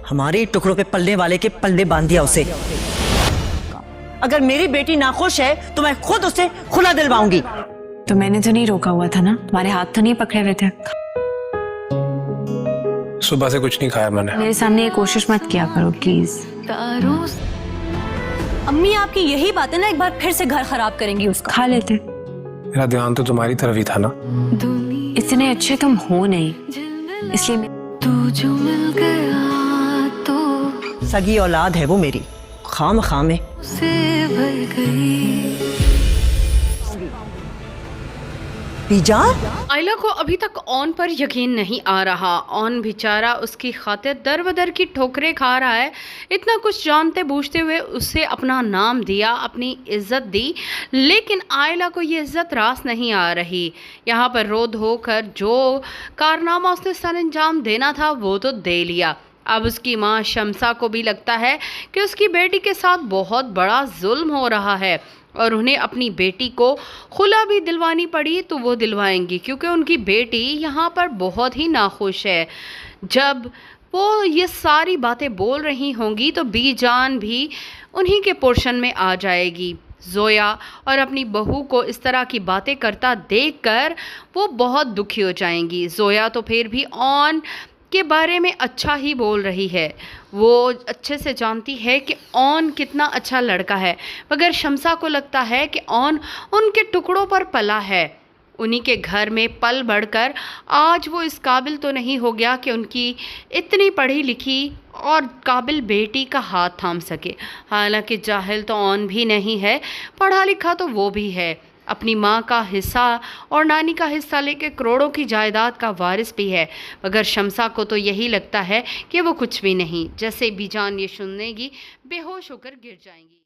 हमारे टुकड़ों पे पलने वाले के पल्ले बांध दिया उसे। अगर मेरी बेटी नाखुश है तो मैं खुद उसे खुला दिलवाऊंगी। तो मैंने तो नहीं रोका हुआ था ना, तुम्हारे हाथ तो नहीं पकड़े हुए थे। सुबह से कुछ नहीं खाया मैंने। मेरे सामने ये कोशिश मत किया करो प्लीज। अम्मी आपकी यही बातें ना एक बार फिर से घर खराब करेंगी उसका। खा लेते, मेरा ध्यान तो तुम्हारी तरफ ही था ना। इतने अच्छे तुम हो नहीं, इसलिए तू जो मिल गया तो सगी औलाद है वो मेरी, खाम में से भर गई। बीजान, आयला को अभी तक ऑन पर यकीन नहीं आ रहा। ऑन बेचारा उसकी खातिर दर बदर की ठोकरें खा रहा है। इतना कुछ जानते बूझते हुए उसे अपना नाम दिया, अपनी इज्जत दी, लेकिन आयला को ये इज्जत रास नहीं आ रही। यहाँ पर रो धो कर जो कारनामा उसने सर अंजाम देना था वो तो दे लिया। अब उसकी माँ शम्सा को भी लगता है कि उसकी बेटी के साथ बहुत बड़ा जुल्म हो रहा है और उन्हें अपनी बेटी को खुला भी दिलवानी पड़ी तो वो दिलवाएंगी, क्योंकि उनकी बेटी यहाँ पर बहुत ही नाखुश है। जब वो ये सारी बातें बोल रही होंगी तो बीजान भी उन्हीं के पोर्शन में आ जाएगी। जोया और अपनी बहू को इस तरह की बातें करता देखकर वो बहुत दुखी हो जाएंगी। जोया तो फिर भी ऑन के बारे में अच्छा ही बोल रही है, वो अच्छे से जानती है कि ऑन कितना अच्छा लड़का है, मगर शम्सा को लगता है कि ऑन उनके टुकड़ों पर पला है। उन्हीं के घर में पल बढ़कर आज वो इस काबिल तो नहीं हो गया कि उनकी इतनी पढ़ी लिखी और काबिल बेटी का हाथ थाम सके। हालांकि जाहिल तो ऑन भी नहीं है, पढ़ा लिखा तो वो भी है। अपनी माँ का हिस्सा और नानी का हिस्सा लेके करोड़ों की जायदाद का वारिस भी है, मगर शम्सा को तो यही लगता है कि वो कुछ भी नहीं। जैसे बीजान ये सुनेगी बेहोश होकर गिर जाएंगी।